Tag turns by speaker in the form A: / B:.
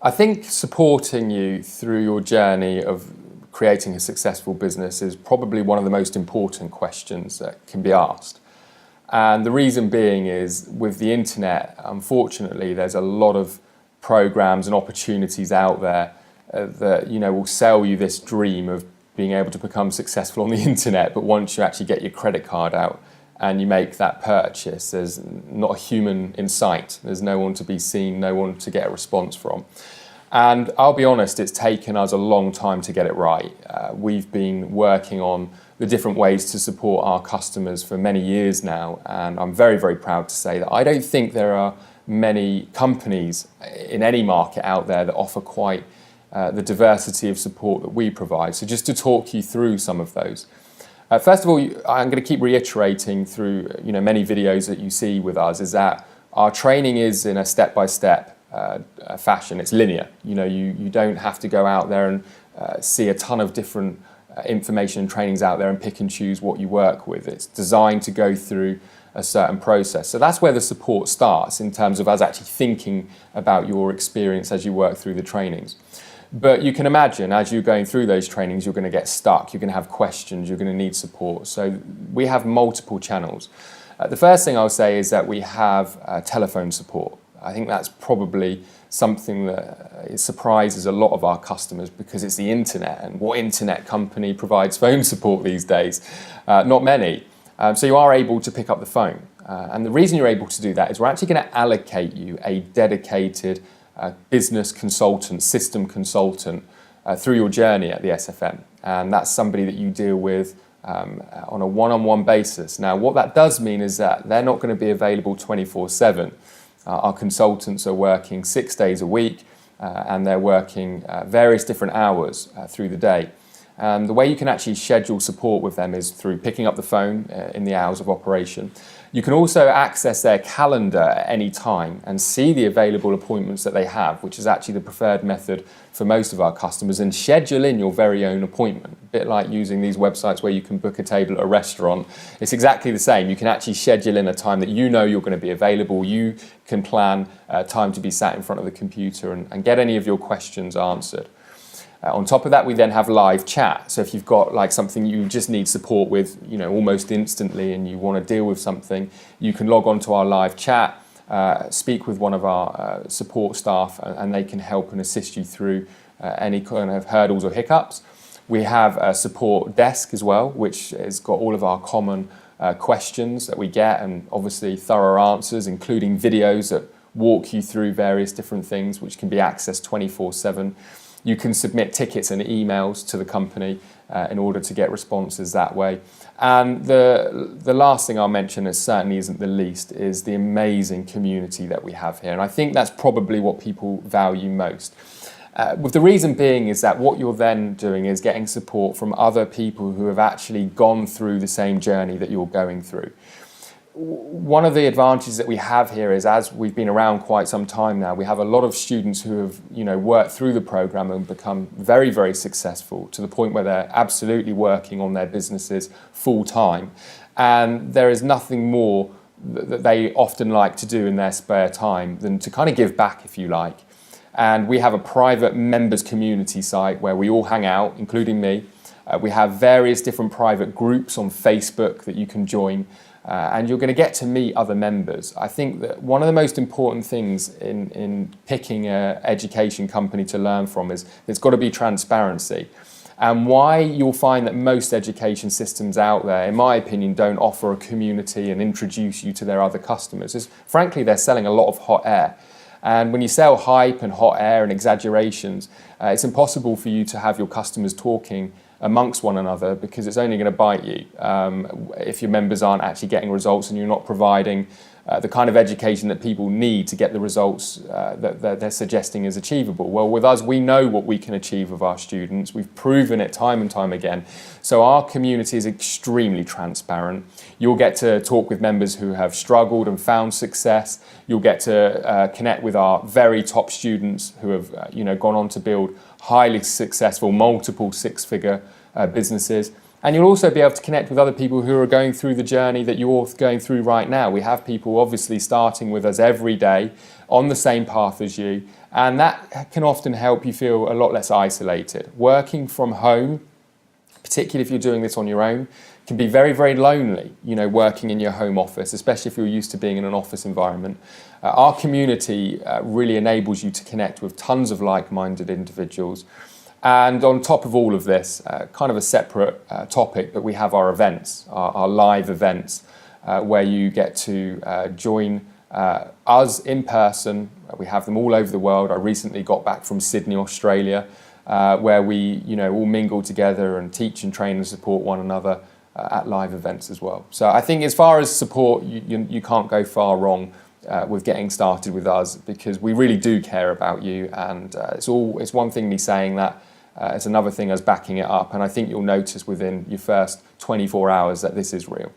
A: I think supporting you through your journey of creating a successful business is probably one of the most important questions that can be asked. And the reason being is, with the internet, unfortunately, there's a lot of programs and opportunities out there that will sell you this dream of being able to become successful on the internet. But once you actually get your credit card out and you make that purchase, there's not a human in sight. There's no one to be seen, no one to get a response from. And I'll be honest, it's taken us a long time to get it right. We've been working on the different ways to support our customers for many years now, and I'm very, very proud to say that I don't think there are many companies in any market out there that offer quite the diversity of support that we provide. So just to talk you through some of those. First of all, I'm going to keep reiterating through many videos that you see with us is that our training is in a step-by-step fashion. It's linear. You don't have to go out there and see a ton of different information and trainings out there and pick and choose what you work with. It's designed to go through a certain process. So that's where the support starts in terms of us actually thinking about your experience as you work through the trainings. But you can imagine, as you're going through those trainings, you're going to get stuck, you're going to have questions, you're going to need support. So we have multiple channels. The first thing I'll say is that we have telephone support. I think that's probably something that surprises a lot of our customers, because it's the internet, and what internet company provides phone support these days? Not many. So you are able to pick up the phone. And the reason you're able to do that is we're actually going to allocate you a dedicated business consultant, system consultant through your journey at the SFM. And that's somebody that you deal with on a one-on-one basis. Now, what that does mean is that they're not going to be available 24/7. Our consultants are working 6 days a week, and they're working various different hours through the day. The way you can actually schedule support with them is through picking up the phone in the hours of operation. You can also access their calendar at any time and see the available appointments that they have, which is actually the preferred method for most of our customers, and schedule in your very own appointment. A bit like using these websites where you can book a table at a restaurant. It's exactly the same. You can actually schedule in a time that you know you're going to be available. You can plan time to be sat in front of the computer and get any of your questions answered. On top of that, we then have live chat. So if you've got like something you just need support with, almost instantly, and you want to deal with something, you can log on to our live chat, speak with one of our support staff, and they can help and assist you through any kind of hurdles or hiccups. We have a support desk as well, which has got all of our common questions that we get, and obviously thorough answers, including videos that walk you through various different things, which can be accessed 24/7. You can submit tickets and emails to the company in order to get responses that way. And the last thing I'll mention, it certainly isn't the least, is the amazing community that we have here. And I think that's probably what people value most. With the reason being is that what you're then doing is getting support from other people who have actually gone through the same journey that you're going through. One of the advantages that we have here is, as we've been around quite some time now, we have a lot of students who have worked through the program and become very, very successful to the point where they're absolutely working on their businesses full time. And there is nothing more that they often like to do in their spare time than to kind of give back, if you like. And we have a private members community site where we all hang out, including me. We have various different private groups on Facebook that you can join. And you're going to get to meet other members. I think that one of the most important things in picking an education company to learn from is there's got to be transparency. And why you'll find that most education systems out there, in my opinion, don't offer a community and introduce you to their other customers is, frankly, they're selling a lot of hot air. And when you sell hype and hot air and exaggerations, it's impossible for you to have your customers talking amongst one another, because it's only going to bite you if your members aren't actually getting results and you're not providing the kind of education that people need to get the results that they're suggesting is achievable. Well, with us, we know what we can achieve with our students. We've proven it time and time again. So our community is extremely transparent. You'll get to talk with members who have struggled and found success. You'll get to connect with our very top students who have gone on to build highly successful, multiple six-figure businesses. And you'll also be able to connect with other people who are going through the journey that you're going through right now. We have people obviously starting with us every day on the same path as you, and that can often help you feel a lot less isolated. Working from home, particularly if you're doing this on your own, can be very, very lonely, working in your home office, especially if you're used to being in an office environment. Our community really enables you to connect with tons of like-minded individuals. And on top of all of this, kind of a separate topic, but we have our events, our live events, where you get to join us in person. We have them all over the world. I recently got back from Sydney, Australia, where we all mingle together and teach and train and support one another at live events as well. So I think as far as support, you can't go far wrong with getting started with us, because we really do care about you, and it's one thing me saying that. It's another thing as backing it up, and I think you'll notice within your first 24 hours that this is real.